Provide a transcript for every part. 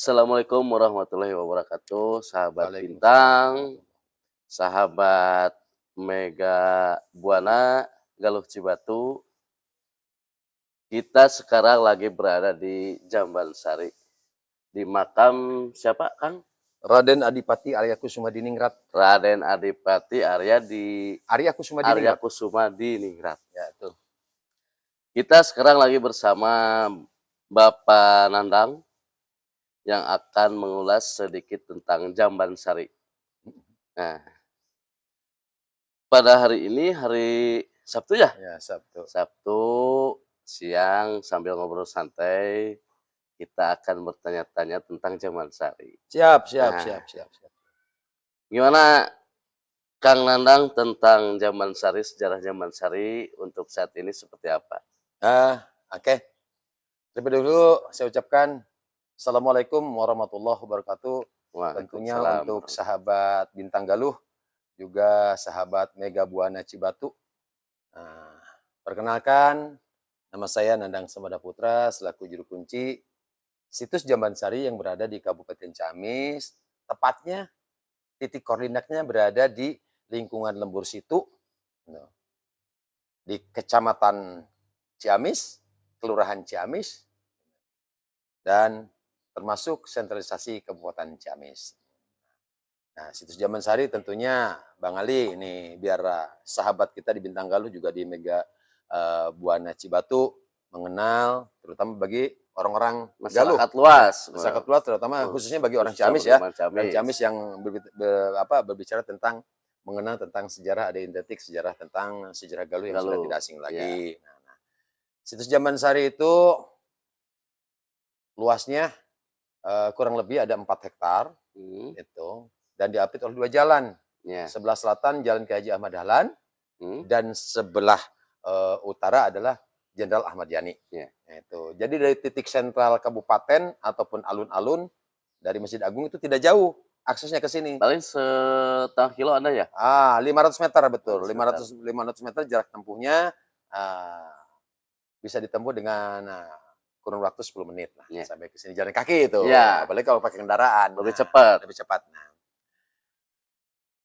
Assalamualaikum warahmatullahi wabarakatuh, sahabat Waalaikumsalam Bintang, warahmatullahi. sahabat Mega Buana, Galuh Cibatu. Kita sekarang lagi berada di Jambansari, di makam siapa, Kang? Raden Adipati Arya Kusumadiningrat. Raden Adipati Arya di Arya Arya Kusumadiningrat. Kusuma di Ningrat. Ya, itu. Kita sekarang lagi bersama Bapak Nandang yang akan mengulas sedikit tentang Jambansari. Nah, pada hari ini hari Sabtu ya? Ya, Sabtu. Sabtu siang sambil ngobrol santai, kita akan bertanya-tanya tentang Jambansari. Siap, siap, Nah, siap, siap, siap. gimana Kang Nandang tentang Jambansari, sejarah Jambansari untuk saat ini seperti apa? Oke. Terlebih dahulu saya ucapkan Assalamualaikum warahmatullahi wabarakatuh. Tentunya Waalaikumsalam. untuk sahabat Bintang Galuh, juga sahabat Mega Buana Cibatu. Nah, perkenalkan, nama saya Nandang Semada Putra, selaku juru kunci situs Jambansari yang berada di Kabupaten Ciamis. Tepatnya titik koordinatnya berada di lingkungan Lembur Situ, di Kecamatan Ciamis, Kelurahan Ciamis, dan termasuk sentralisasi Kabupaten Ciamis. Nah, situs Jambansari tentunya Bang Ali ini biar sahabat kita di Bintang Galuh juga di Mega Buana Cibatu mengenal, terutama bagi orang-orang Galuh. Masyarakat luas. Masyarakat luas terutama khususnya bagi orang Khususnya Ciamis ya. bagaimana Orang Ciamis. Ciamis yang berbicara tentang mengenal tentang sejarah, ada identik sejarah tentang sejarah Galuh yang sudah Galuh, tidak asing ya. lagi. Nah, situs Jambansari itu luasnya kurang lebih ada 4 hektar itu, dan diapit oleh 2 jalan. Ya. Sebelah selatan Jalan Ki Haji Ahmad Dahlan, dan sebelah utara adalah Jenderal Ahmad Yani. Ya. Itu. Jadi dari titik sentral kabupaten ataupun alun-alun dari Masjid Agung itu tidak jauh aksesnya ke sini. Paling setengah kilo ada ya? 500 meter betul. 500 500 meter jarak tempuhnya bisa ditempuh dengan kurun waktu 10 menit lah, Ya. sampai ke sini jalan kaki itu. Ya. Apalagi kalau pakai kendaraan. Lebih cepat. Lebih cepat. Nah,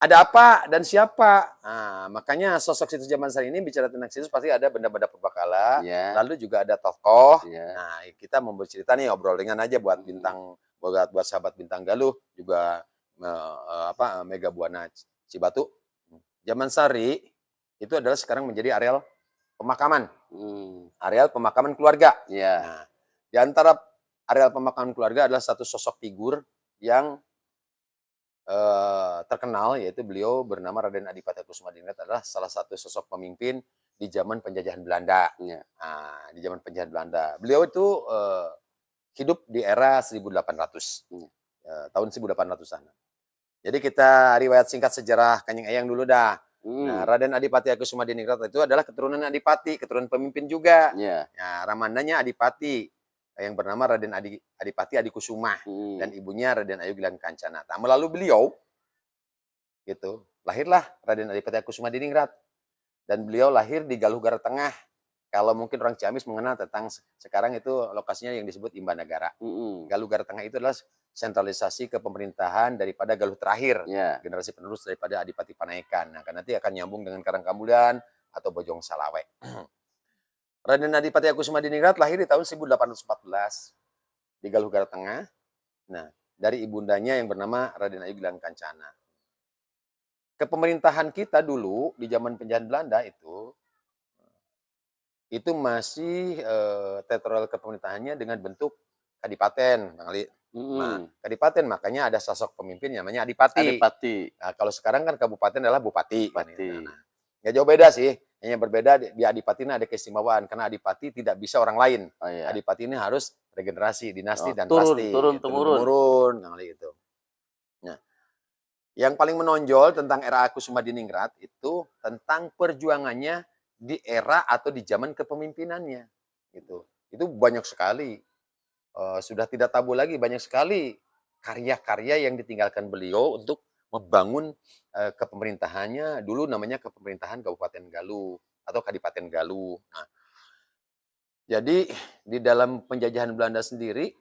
ada apa dan siapa? Nah, makanya sosok situs Jambansari ini bicara tentang situs pasti ada benda-benda purbakala, Ya. lalu juga ada tokoh. Ya. Nah, kita mau bercerita nih, obrol ringan aja buat buat sahabat Bintang Galuh, juga Mega Buana Cibatu. Jambansari itu adalah sekarang menjadi areal pemakaman. Areal pemakaman keluarga. Ya. Nah, di antara areal pemakaman keluarga adalah satu sosok figur yang terkenal, yaitu beliau bernama Raden Adipati Kusumadiningrat, adalah salah satu sosok pemimpin di zaman penjajahan Belanda. Ya. Nah, di zaman penjajahan Belanda. Beliau itu hidup di era 1800. Tahun 1800-an. Jadi kita riwayat singkat sejarah Kanjeng Eyang dulu dah. Nah, Raden Adipati Kusumadiningrat itu adalah keturunan Adipati, keturunan pemimpin juga. Ya. Nah, ramandanya Adipati yang bernama Raden Adipati Adikusuma, dan ibunya Raden Ayu Gilang Kancana. Nah, melalui beliau gitu, lahirlah Raden Adipati Kusumadiningrat, dan beliau lahir di Galuh Garut Tengah. Kalau mungkin orang Ciamis mengenal tentang sekarang itu lokasinya yang disebut Imbanagara. Galuh Garut Tengah itu adalah sentralisasi kepemerintahan daripada Galuh terakhir, generasi penerus daripada Adipati Panaikan. Nah, nanti akan nyambung dengan Karangkambulan atau Bojong Salawe. Raden Adipati Kusumadiningrat lahir di tahun 1814 di Galuh Garut Tengah. Nah, dari ibundanya yang bernama Raden Ayu Gilang Kancana. Kepemerintahan kita dulu di zaman penjajahan Belanda itu masih teritorial kepemerintahannya dengan bentuk kadipaten, Bang Ali. Nah, kadipaten makanya ada sosok pemimpin namanya Adipati. Nah, kalau sekarang kan kabupaten adalah bupati. Nah, nggak jauh beda sih. Hanya berbeda di Adipati ini ada keistimewaan karena Adipati tidak bisa orang lain. Adipati ini harus regenerasi, dinasti dan pasti turun-temurun, gitu. Nah, yang paling menonjol tentang era Kusumadiningrat itu tentang perjuangannya di era atau di zaman kepemimpinannya, gitu. Itu banyak sekali. Sudah tidak tabu lagi, banyak sekali karya-karya yang ditinggalkan beliau untuk membangun kepemerintahannya. Dulu namanya Kepemerintahan Kabupaten Galuh atau Kadipaten Galuh. Nah, jadi di dalam penjajahan Belanda sendiri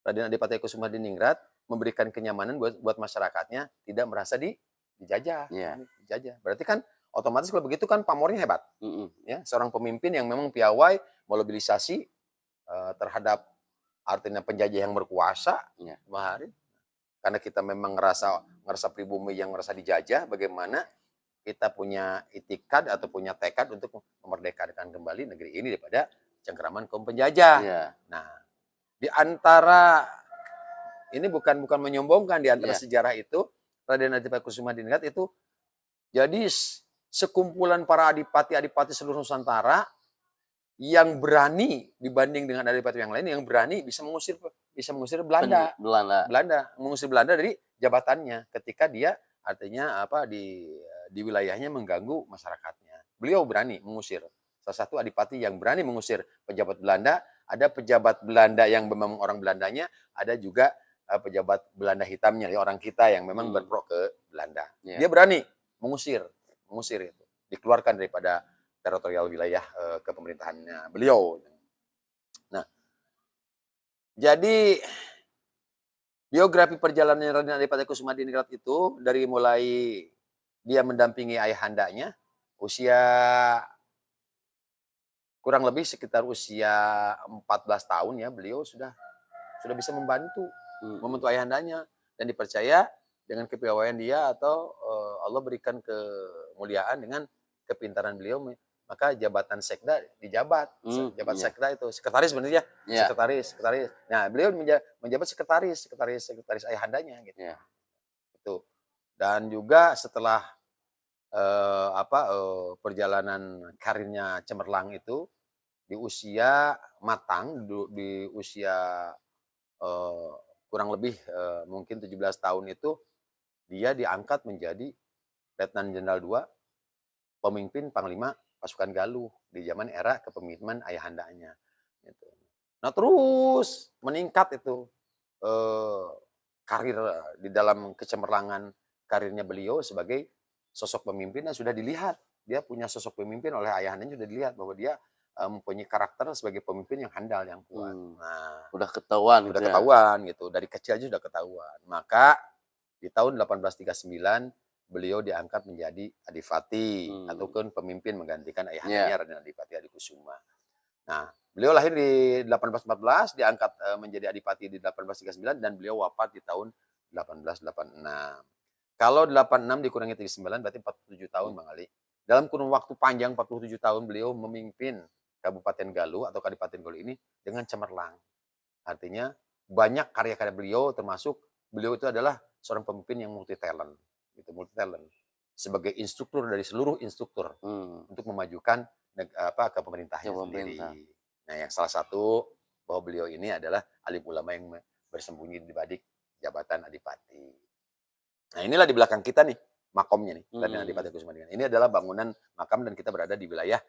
Raden Adipati Kusumadiningrat memberikan kenyamanan buat masyarakatnya, tidak merasa dijajah. Iya. Dijajah. Berarti kan otomatis kalau begitu kan pamornya hebat. Mm-mm. Ya, seorang pemimpin yang memang piawai mobilisasi terhadap artinya penjajah yang berkuasa. Iya. Kemarin. Karena kita memang ngerasa pribumi yang merasa dijajah, bagaimana kita punya itikad atau punya tekad untuk memerdekakan kembali negeri ini daripada cengkeraman kaum penjajah. Iya. Nah, di antara ini bukan menyombongkan, di antara Iya. sejarah itu Raden Adipati Kusumadiningrat itu jadi sekumpulan para adipati-adipati seluruh Nusantara yang berani dibanding dengan adipati yang lain, yang berani bisa mengusir Belanda. Mengusir Belanda dari jabatannya ketika dia artinya apa di wilayahnya mengganggu masyarakatnya. Beliau berani mengusir. Salah satu adipati yang berani mengusir pejabat Belanda. Ada pejabat Belanda yang memang orang Belandanya, ada juga pejabat Belanda hitamnya, ya, orang kita yang memang berpro ke Belanda. Yeah. Dia berani mengusir itu, dikeluarkan daripada teritorial wilayah kepemerintahannya beliau. Nah, jadi biografi perjalanan Raden Adipati Kusumadiningrat itu dari mulai dia mendampingi ayahandanya usia kurang lebih sekitar usia 14 tahun ya, beliau sudah bisa membantu ayahandanya, dan dipercaya dengan kepiawaian dia atau Allah berikan kemuliaan dengan kepintaran beliau, maka jabatan sekda dijabat. Sekda itu sekretaris sebenarnya, sekretaris. Nah, beliau menjabat sekretaris ayahandanya gitu. Itu. Dan juga setelah perjalanan karirnya cemerlang itu di usia matang, di usia kurang lebih mungkin 17 tahun itu dia diangkat menjadi Letnan Jenderal II, pemimpin Panglima Pasukan Galuh di zaman era kepemimpinan ayahandanya. Gitu. Nah, terus meningkat itu karir di dalam kecemerlangan karirnya beliau sebagai sosok pemimpin, dan sudah dilihat dia punya sosok pemimpin oleh ayahandanya, sudah dilihat bahwa dia mempunyai karakter sebagai pemimpin yang handal, yang kuat. Nah, udah ketahuan gitu. Dari kecil aja sudah ketahuan. Maka di tahun 1839 beliau diangkat menjadi adipati ataupun pemimpin menggantikan ayahandanya Raden Adipati Adikusuma. Nah, beliau lahir di 1814, diangkat menjadi adipati di 1839, dan beliau wafat di tahun 1886. Kalau 86 dikurangi 39 berarti 47 tahun, Bang Ali. Dalam kurun waktu panjang 47 tahun beliau memimpin Kabupaten Galuh atau Kadipaten Galuh ini dengan cemerlang. Artinya banyak karya-karya beliau, termasuk beliau itu adalah seorang pemimpin yang multi talent. Sebagai instruktur dari seluruh instruktur untuk memajukan kepemerintahannya sendiri. Nah, yang salah satu bahwa beliau ini adalah alim ulama yang bersembunyi di balik jabatan adipati. Nah, inilah di belakang kita nih makomnya nih, Raden Adipati Kusumadiningrat. Ini adalah bangunan makam, dan kita berada di wilayah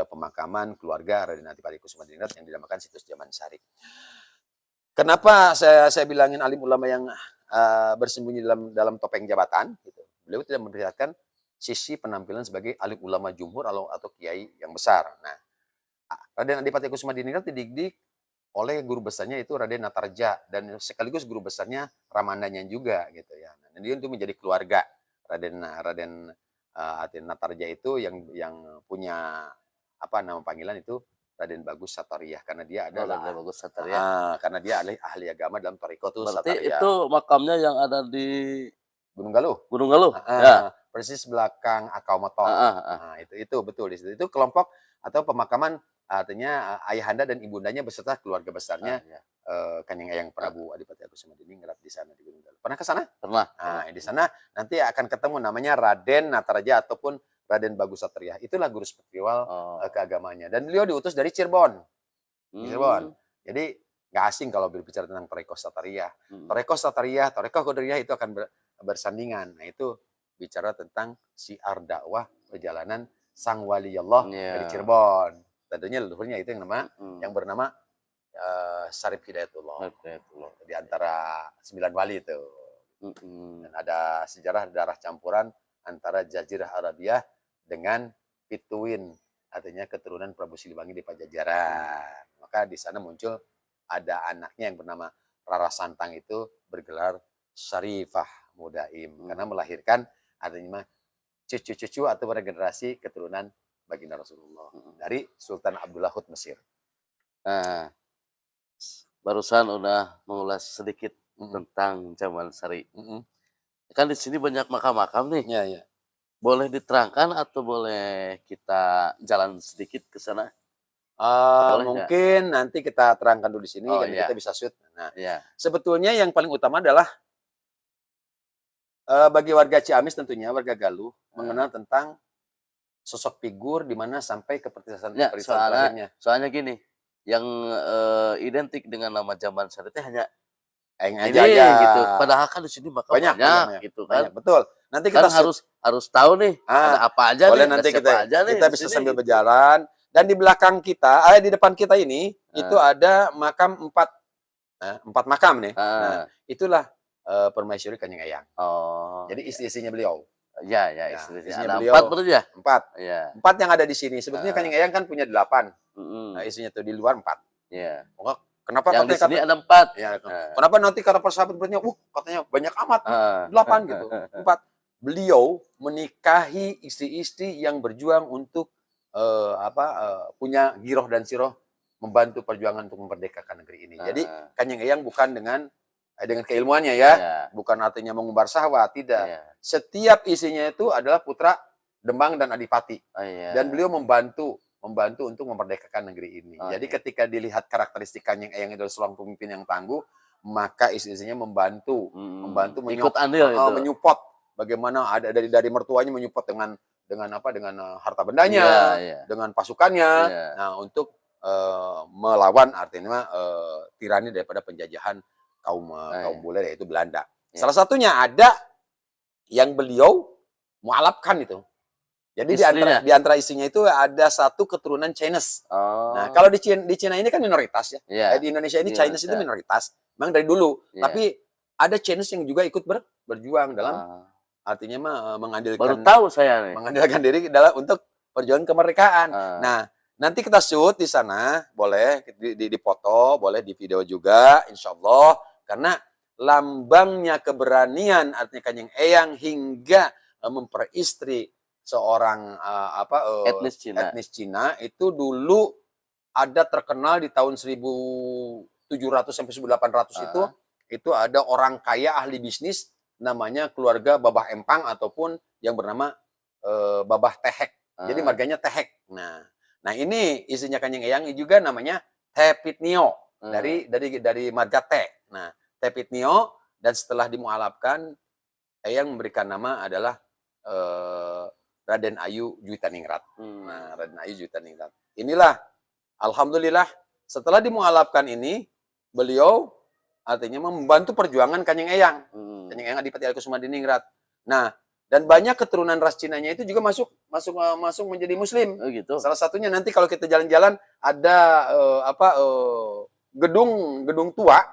pemakaman keluarga Raden Adipati Kusumadiningrat yang dinamakan Situs Jamansari. Kenapa saya bilangin alim ulama yang bersembunyi dalam topeng jabatan? Gitu. Beliau tidak memperlihatkan sisi penampilan sebagai alim ulama jumhur atau kiai yang besar. Nah, Raden Adipati Kusumadiningrat dididik oleh guru besarnya itu Raden Natarja, dan sekaligus guru besarnya ramandanya juga gitu ya. Dan dia itu menjadi keluarga Raden Natarja itu yang punya nama panggilan itu Raden Bagus Satariyah, karena dia adalah Bagus Satariyah. Karena dia ahli agama dalam Thariqatul Berarti Satariyah. itu makamnya yang ada di Gunung Galuh. Ya. Persis belakang Akau Motor. Nah, itu betul di situ. Itu kelompok atau pemakaman, artinya ayahanda dan ibundanya beserta keluarga besarnya Kanjeng Eyang Prabu Adipati Kusumadiningrat di sana di Gunung Galuh. Pernah ke sana? Pernah. Nah, di sana nanti akan ketemu namanya Raden Nataraja ataupun Raden Bagus Satariyah. Itulah guru spiritual keagamanya. Dan beliau diutus dari Cirebon. Jadi nggak asing kalau berbicara tentang Thariqah Satariyah. Thariqah Satariyah, Thariqah Qadariyah itu akan bersandingan. Nah, itu bicara tentang syiar dakwah perjalanan sang wali Allah dari Cirebon. Tentunya leluhurnya itu yang bernama Syarif Hidayatullah. Di antara 9 wali itu. Dan ada sejarah darah campuran antara Jazirah Arabiah dengan Pituin, artinya keturunan Prabu Siliwangi di Pajajaran. Maka di sana muncul ada anaknya yang bernama Rara Santang itu bergelar Syarifah Mudaim karena melahirkan adanya cucu-cucu atau regenerasi keturunan baginda Rasulullah dari Sultan Abdullah Hud Mesir. Nah, barusan udah mengulas sedikit tentang Jamal Sari. Kan di sini banyak makam-makam nih. Iya, iya. Boleh diterangkan atau boleh kita jalan sedikit ke sana? Boleh nggak? Mungkin nanti kita terangkan dulu di sini, Oh, kan iya. kita bisa shoot. Nah, Iya. sebetulnya yang paling utama adalah bagi warga Ciamis tentunya, warga Galuh, mengenal tentang sosok figur di mana sampai ke perpisahan Ya, terakhirnya. soalnya gini, yang identik dengan nama Jamal Sari itu hanya Aing ini aja. gitu. Padahal kan di sini makam banyak gitu kan. Banyak, betul. Nanti Kan kita harus tahu nih ada apa aja boleh nih, nanti ada siapa aja nih kita di bisa sini, sambil gitu. berjalan. Dan di belakang kita, di depan kita ini, itu ada makam 4 makam nih. Nah, itulah Permaisuri Kanjeng Eyang. Oh. Jadi istri-istrinya beliau. Ya, Istrinya ada beliau 4 berarti ya? 4. Iya. 4 yang ada di sini. Sebetulnya Kanjeng Eyang kan punya 8. Nah, istrinya tuh di luar 4. Iya. Kenapa yang di sini ada 4? Ya, kenapa nanti kata persahabat berarti, katanya banyak amat, 8 gitu, 4. Beliau menikahi istri-istri yang berjuang untuk punya giroh dan siroh membantu perjuangan untuk memerdekakan negeri ini. Jadi Kanjeng Eyang bukan dengan keilmuannya ya, bukan artinya mengumbar syahwat, tidak. Setiap isinya itu adalah putra Demang dan Adipati. Dan beliau membantu untuk memerdekakan negeri ini. Jadi ketika dilihat karakteristik Kanjeng Eyang itu seorang pemimpin yang tangguh, maka istri-istrinya membantu ikut andil itu. menyupport bagaimana ada dari mertuanya menyupport dengan harta bendanya, dengan pasukannya. Nah, untuk melawan artinya tirani daripada penjajahan kaum bule yaitu Belanda. Salah satunya ada yang beliau mualafkan itu. Jadi di antara istrinya itu ada satu keturunan Chinese. Nah, kalau di Cina ini kan minoritas ya. Di Indonesia ini Chinese itu minoritas. Memang dari dulu. Tapi ada Chinese yang juga ikut berjuang dalam artinya mengandalkan baru tahu saya nih. Mengandalkan diri dalam untuk perjuangan kemerdekaan. Nah, nanti kita shoot di sana, boleh dipoto, boleh di video juga, insya Allah. Karena lambangnya keberanian artinya Kanjeng Eyang hingga memperistri seorang etnis Cina itu dulu ada terkenal di tahun 1700 sampai 1800 itu ada orang kaya ahli bisnis namanya keluarga Babah Empang ataupun yang bernama Babah Tehek. Jadi marganya Tehek. Nah ini isinya Kanjeng Eyang juga namanya Tepitnio dari marga Teh. Nah, Tepitnio dan setelah dimualafkan Eyang memberikan nama adalah Raden Ayu Juitaningrat. Nah, Raden Ayu Juitaningrat. Inilah, alhamdulillah, setelah dimualafkan ini, beliau artinya membantu perjuangan Kanjeng Eyang. Kanjeng Eyang Adipati Alkusumandiningrat. Nah, dan banyak keturunan ras Cinanya itu juga masuk menjadi Muslim. Oh, gitu. Salah satunya nanti kalau kita jalan-jalan ada gedung tua,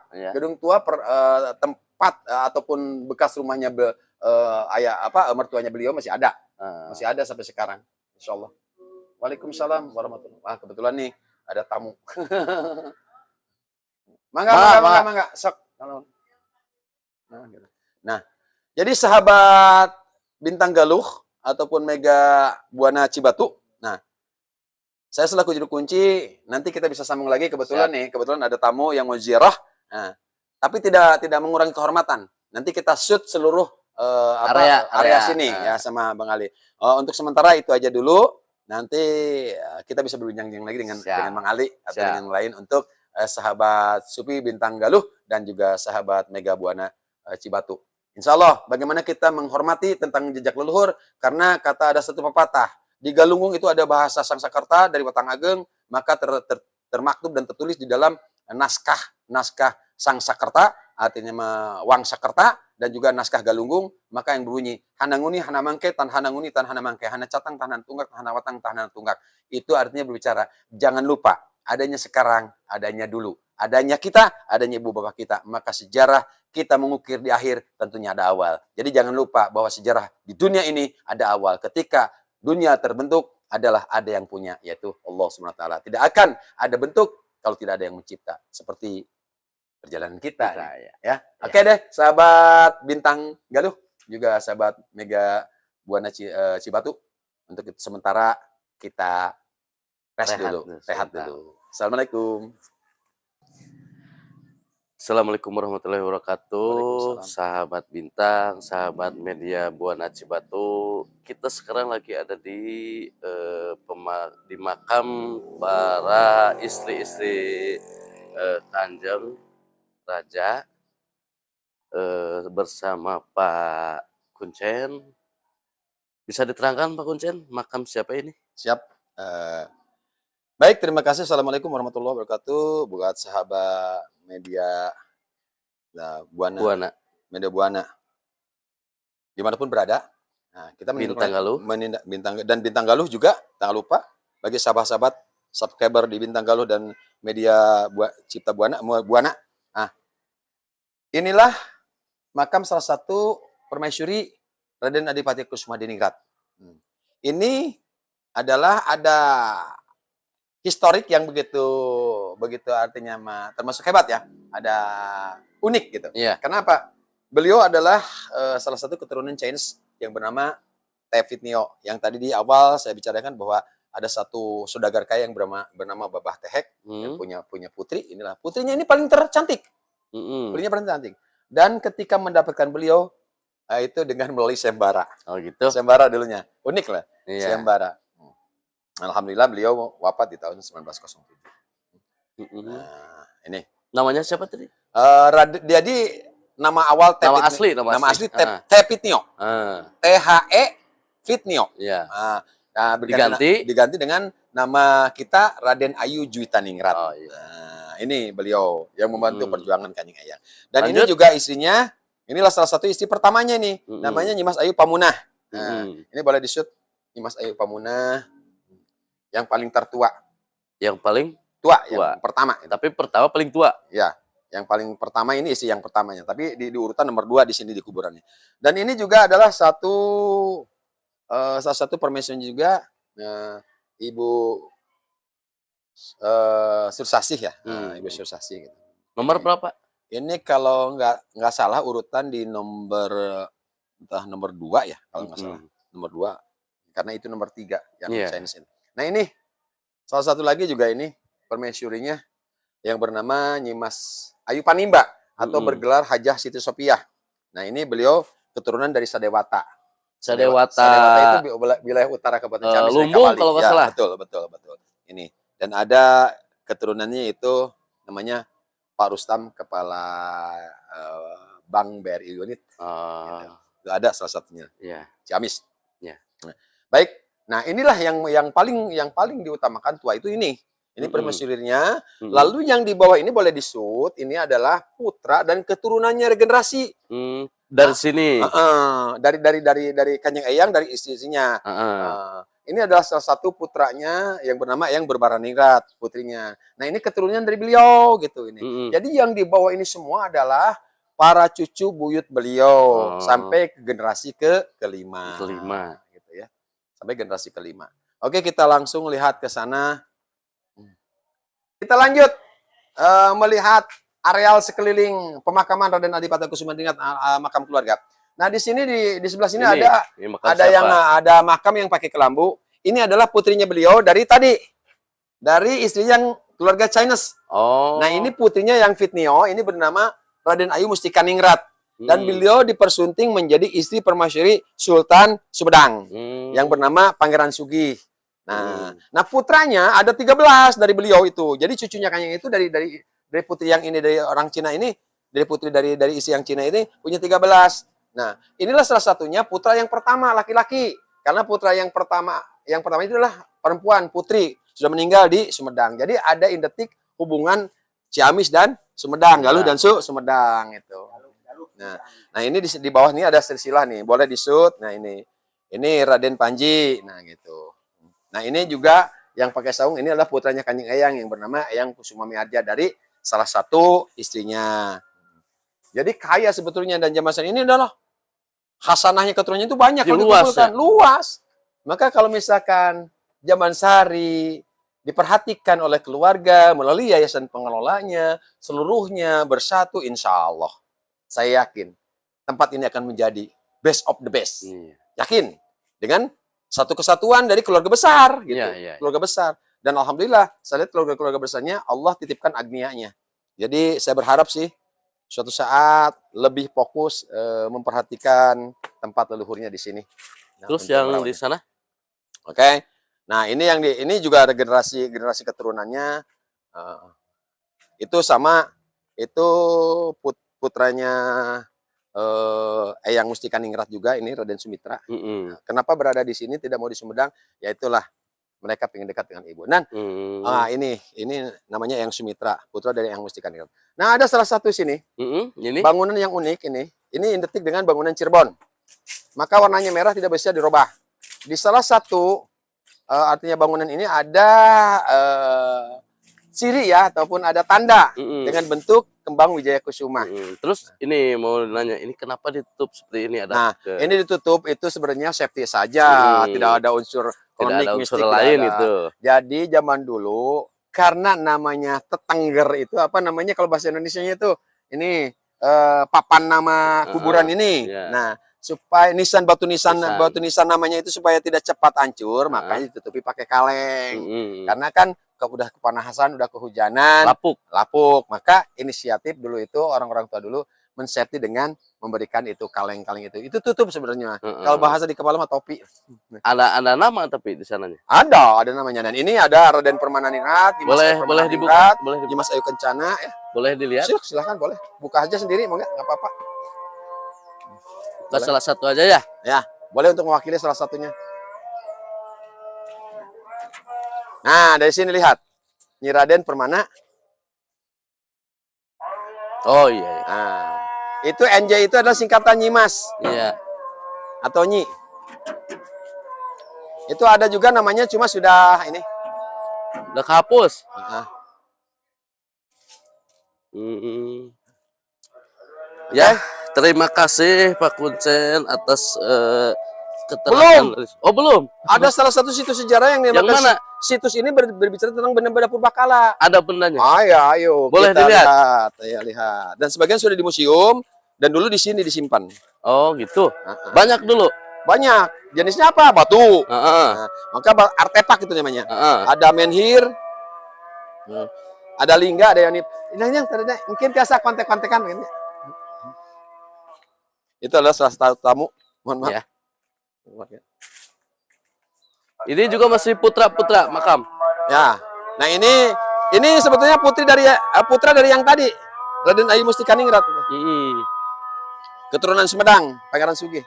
tempat ataupun bekas rumahnya mertuanya beliau masih ada. Masih ada sampai sekarang, insya Allah. Waalaikumsalam warahmatullahi wabarakatuh. Kebetulan nih ada tamu. Mangga. Sok. Nah, jadi sahabat Bintang Galuh ataupun Mega Buana Cibatu. Nah, saya selaku juru kunci, nanti kita bisa sambung lagi. Kebetulan ada tamu yang mau ziarah. Nah, tapi tidak mengurangi kehormatan. Nanti kita shoot seluruh area sini ya sama Bang Ali. Untuk sementara itu aja dulu. Nanti kita bisa berbincang lagi dengan Bang Ali atau dengan lain untuk sahabat Supi Bintang Galuh dan juga sahabat Mega Buana Cibatu. Insya Allah, bagaimana kita menghormati tentang jejak leluhur, karena kata ada satu pepatah, di Galunggung itu ada bahasa Sangsakerta dari Watang Ageng, maka termaktub dan tertulis di dalam naskah Sangsakerta, artinya Wangsakerta, dan juga naskah Galunggung, maka yang berbunyi hananguni hanamangke tan hananguni tan hanamangke hana catang tahanan tunggak hana watang tahanan tunggak. Itu artinya berbicara jangan lupa adanya sekarang, adanya dulu, adanya kita, adanya ibu bapak kita, maka sejarah kita mengukir di akhir tentunya ada awal. Jadi jangan lupa bahwa sejarah di dunia ini ada awal. Ketika dunia terbentuk adalah ada yang punya, yaitu Allah SWT. Tidak akan ada bentuk kalau tidak ada yang mencipta. Seperti perjalanan kita. Ya. Ya. Oke deh, sahabat Bintang Galuh, juga sahabat Mega Buana Cibatu. Untuk sementara kita rehat dulu. Assalamualaikum. Assalamualaikum warahmatullahi wabarakatuh, Waalaikumsalam. sahabat Bintang, sahabat media Buana Cibatu. Kita sekarang lagi ada di makam para istri-istri Kanjeng Raja bersama Pak Kuncen. Bisa diterangkan Pak Kuncen, makam siapa ini? Siap. Baik, terima kasih. Assalamualaikum warahmatullahi wabarakatuh. Buat sahabat media Buana. Media Buana. Dimanapun berada. Nah, kita Bintang Galuh. Bintang Galuh juga, jangan lupa. Bagi sahabat-sahabat subscriber di Bintang Galuh dan media Cipta Buana. Nah, inilah makam salah satu permaisuri Raden Adipati Kusuma-Diningrat. Ini adalah ada historik yang begitu artinya termasuk hebat ya. Ada unik gitu. Iya. Kenapa? Beliau adalah salah satu keturunan Chinese yang bernama Tevitnio. Yang tadi di awal saya bicarakan bahwa ada satu saudagar kaya yang bernama Babah Tehek yang punya putri. Inilah putrinya ini paling tercantik. Putrinya paling cantik. Dan ketika mendapatkan beliau itu dengan melalui sembara. Oh gitu. Sembara dulunya. Unik lah. Iya. Sembara. Alhamdulillah beliau wafat di tahun 1907. Nah, ini. Namanya siapa tadi? Jadi nama awal Nama asli. Tevitnio. THE Fitnio. Iya. Nah, diganti dengan nama kita Raden Ayu Juwitaningrat. Oh, iya. Nah, ini beliau yang membantu perjuangan Kanjeng Eyang. Dan Lanjut. ini juga istrinya, inilah salah satu istri pertamanya nih. Namanya Nyimas Ayu Pamunah. Nah, ini boleh di-shoot Nyimas Ayu Pamunah yang paling tertua. Yang paling tua. Yang pertama. Tapi pertama paling tua. Ya, yang paling pertama ini istri yang pertamanya. Tapi di urutan nomor 2 di sini di kuburannya. Dan ini juga adalah salah satu permaisuri juga Ibu Sursasih ya. Ibu Sursasih gitu. Nomor berapa? Ini kalau nggak salah urutan di nomor 2 ya kalau nggak salah. Nomor 2. Karena itu nomor 3 yang Chinese ini. Nah ini salah satu lagi juga ini permaisurinya yang bernama Nyimas Ayu Panimba atau bergelar Hajah Siti Sopiah. Nah ini beliau keturunan dari Sadewata. Sadewata itu wilayah utara Kabupaten Ciamis. Lumbung kalau nggak salah. Betul. Ini dan ada keturunannya itu namanya Pak Rustam, kepala Bank BRI Unit. Gitu. Ada salah satunya. Ciamis. Nah, baik. Nah, inilah yang paling diutamakan tua itu ini. Ini permaisurinya. Lalu yang di bawah ini boleh di-shoot, ini adalah putra dan keturunannya regenerasi. Dari sini. Dari Kanjeng Eyang, dari istri-istrinya. Ini adalah salah satu putranya yang bernama Eyang Berbaraningrat, putrinya. Nah, ini keturunan dari beliau gitu ini. Jadi yang di bawah ini semua adalah para cucu buyut beliau sampai ke generasi kelima. Gitu ya. Sampai generasi kelima. Oke, kita langsung lihat ke sana. Kita lanjut melihat areal sekeliling pemakaman Raden Adipati Kusuma-Diningrat, makam keluarga. Nah, di sini di sebelah sini ada makam yang pakai kelambu. Ini adalah putrinya beliau dari istri yang keluarga Chinese. Nah, ini putrinya yang Fitnio, ini bernama Raden Ayu Mustikaningrat. Dan beliau dipersunting menjadi istri permaisuri Sultan Sumedang yang bernama Pangeran Sugih. Nah, putranya ada 13 dari beliau itu. Jadi cucunya Kanjeng itu dari putri yang ini dari orang Cina ini, dari putri dari istri yang Cina ini punya 13. Nah, inilah salah satunya putra yang pertama laki-laki. Karena putra yang pertama itu adalah perempuan, putri, sudah meninggal di Sumedang. Jadi ada identik hubungan Ciamis dan Sumedang, Galuh dan Sumedang itu. Nah ini di bawah ini ada silsilah nih, boleh di-shoot. Nah ini Raden Panji, nah gitu. Nah ini juga yang pakai saung ini adalah putranya Kanjeng Eyang yang bernama Eyang Kusuma Miardja dari salah satu istrinya. Jadi kaya sebetulnya, dan zaman sekarang ini adalah khasanahnya keturunannya itu banyak, luas, luas. Maka kalau misalkan zaman Sari, diperhatikan oleh keluarga melalui yayasan pengelolanya, seluruhnya bersatu, insya Allah. Saya yakin tempat ini akan menjadi best of the best. Iya. Yakin dengan satu kesatuan dari keluarga besar, gitu. Iya. Keluarga besar. Dan alhamdulillah, saya lihat keluarga-keluarga besarnya Allah titipkan agnianya. Jadi saya berharap sih suatu saat lebih fokus memperhatikan tempat leluhurnya di sini. Nah, Terus untuk yang merawatnya. di sana? Oke. Nah, ini juga ada generasi keturunannya. Itu sama itu putranya Eyang Mustika Ningrat juga, ini Raden Sumitra. Nah, kenapa berada di sini tidak mau di Sumedang? Ya itulah mereka pengen dekat dengan ibu. Dan ini namanya Eyang Sumitra, putra dari Eyang Mustika Ningrat. Nah, ada salah satu sini Ini? bangunan yang unik ini identik dengan bangunan Cirebon. Maka warnanya merah tidak bisa dirubah. Di salah satu artinya bangunan ini ada ciri ya ataupun ada tanda dengan bentuk kembang Wijaya Kusuma. Terus ini mau nanya, ini kenapa ditutup seperti ini? Nah, ini ditutup itu sebenarnya safety saja, tidak ada unsur tidak ada mistik unsur lain itu. Jadi zaman dulu karena namanya tetengger itu apa namanya kalau bahasa Indonesianya itu ini papan nama kuburan ini. Yeah. Nah, supaya batu nisan namanya itu supaya tidak cepat hancur, makanya ditutupi pakai kaleng. Karena kan udah kepanasan, udah kehujanan, lapuk. Maka inisiatif dulu itu orang-orang tua dulu men-safety dengan memberikan itu kaleng-kaleng itu. Itu tutup sebenarnya. Kalau bahasa di kepala mah topi. Ada nama tapi di sananya. Ada namanya. Dan ini ada Raden Permana Ningrat, boleh dibuka, Dimas Ayu Kencana ya. Boleh dilihat? Silahkan boleh. Buka aja sendiri mau nggak apa-apa. Buka salah satu aja ya? Ya, boleh untuk mewakili salah satunya. Nah, dari sini lihat. Nyi Raden Permana. Oh iya. Nah, itu NJ itu adalah singkatan Nyimas. Iya. Atau Nyi. Itu ada juga namanya cuma sudah ini. Udah kehapus. Ya, terima kasih Pak Kuncen atas keterangan. Belum. Ada salah satu situs sejarah yang mana? Situs ini berbicara tentang benda-benda purbakala. Ada bendanya. Ayo. Boleh dilihat. Lihat. Dan sebagian sudah di museum dan dulu di sini disimpan. Oh, gitu. Banyak dulu. Banyak. Jenisnya apa? Batu. Nah, maka artefak itu namanya. Ada menhir. Ada lingga, ada yang mungkin biasa kontek-kontekan mungkin. Itu adalah salah satu tamu. Mohon maaf. Ya. Ini juga masih putra makam. Ya. Nah, ini sebetulnya putra dari yang tadi. Raden Ayu Mustika Ningrat. Keturunan Sumedang, Pangeran Sugih.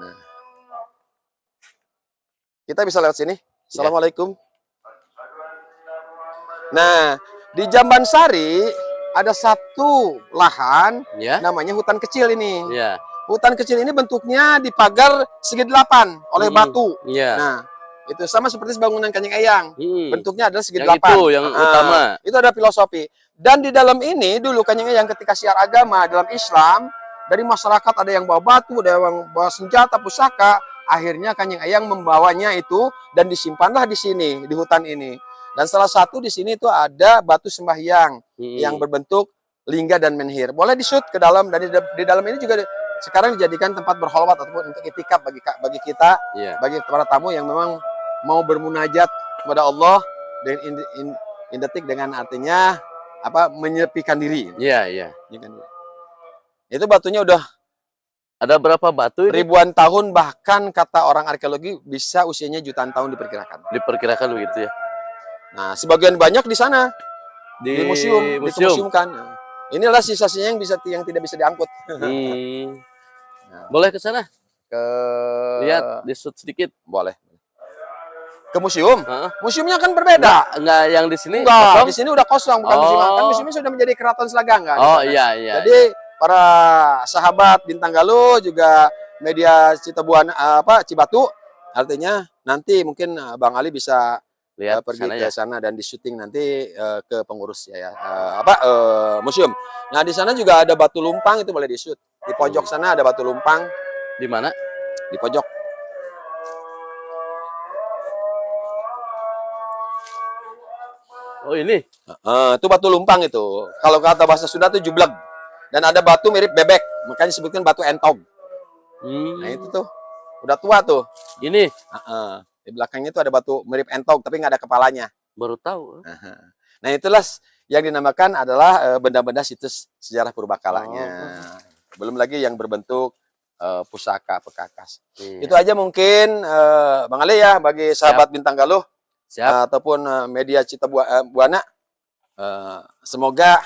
Nah. Kita bisa lewat sini. Assalamualaikum. Nah, di Jambansari ada satu lahan namanya hutan kecil ini. Hutan kecil ini bentuknya dipagar segi 8 oleh batu. Nah, itu sama seperti bangunan Kanjeng Eyang. Bentuknya adalah segi 8. Itu yang utama. Itu ada filosofi. Dan di dalam ini dulu Kanjeng Eyang ketika siar agama dalam Islam, dari masyarakat ada yang bawa batu, ada yang bawa senjata, pusaka. Akhirnya Kanjeng Eyang membawanya itu dan disimpanlah di sini, di hutan ini. Dan salah satu di sini itu ada batu sembahyang yang berbentuk lingga dan menhir. Boleh di-shoot ke dalam, dan di dalam ini juga sekarang dijadikan tempat berholwat ataupun untuk itikaf bagi kita, bagi para tamu yang memang mau bermunajat kepada Allah dan identik dengan artinya apa, menyepikan diri. Itu batunya udah ada berapa batu ini? Ribuan tahun, bahkan kata orang arkeologi bisa usianya jutaan tahun diperkirakan. Diperkirakan begitu ya. Nah, sebagian banyak di sana di museum. Dikemuseumkan. Inilah sisa-sisanya yang tidak bisa diangkut. Nah. Boleh ke sana? Lihat, di-shoot sedikit. Boleh. Ke museum? Museumnya kan berbeda. Enggak yang di sini kosong. Di sini udah kosong, bukan museum. Kan museumnya sudah menjadi keraton Slagang kan. Iya. Jadi para sahabat Bintang Galuh juga media Cibatu, artinya nanti mungkin Bang Ali bisa lihat pergi ke sana dan di syuting nanti ke pengurus museum. Nah, di sana juga ada batu lumpang, itu boleh di-shoot. Di pojok sana ada batu lumpang. Di mana? Di pojok. Oh ini? Itu batu lumpang itu. Kalau kata bahasa Sunda itu jubleg. Dan ada batu mirip bebek, makanya disebutkan batu entog. Nah itu tuh, udah tua tuh. Ini? Di belakangnya itu ada batu mirip entog, tapi nggak ada kepalanya. Baru tahu. Nah itulah yang dinamakan adalah benda-benda situs sejarah purbakalanya. Belum lagi yang berbentuk pusaka pekakas. Itu aja mungkin Bang Ali ya bagi sahabat Bintang Galuh ataupun media Cita Buana. Semoga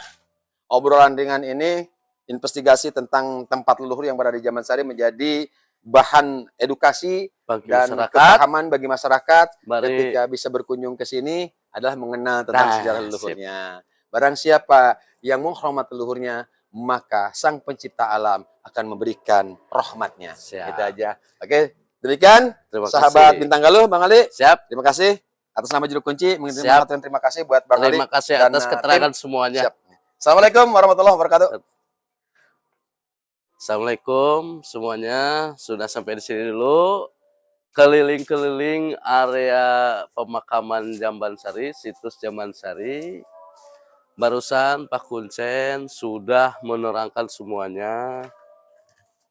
obrolan ringan ini, investigasi tentang tempat leluhur yang berada di Jamban Sari menjadi bahan edukasi bagi dan kepahaman bagi masyarakat ketika bisa berkunjung ke sini adalah mengenal tentang sejarah leluhurnya. Barang siapa yang menghormat leluhurnya, maka Sang Pencipta Alam akan memberikan rahmatnya. Itu aja. Oke, demikian sahabat Bintang Galuh, Bang Ali. Siap. Terima kasih atas nama Juru Kunci. Terima kasih buat Bang Ali. Terima kasih atas keterangan semuanya. Siap. Assalamualaikum warahmatullahi wabarakatuh. Assalamualaikum semuanya. Sudah sampai di sini dulu. Keliling-keliling area pemakaman Jamban Sari, situs Jamban Sari. Barusan Pak Kuncen sudah menerangkan semuanya.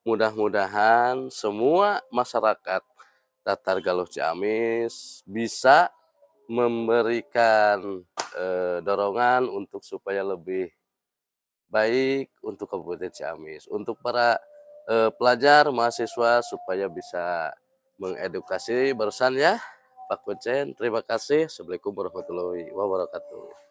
Mudah-mudahan semua masyarakat Tatar Galuh Ciamis bisa memberikan dorongan untuk supaya lebih baik untuk Kabupaten Ciamis, untuk para pelajar mahasiswa supaya bisa mengedukasi barusan ya Pak Kuncen. Terima kasih. Assalamualaikum warahmatullahi wabarakatuh.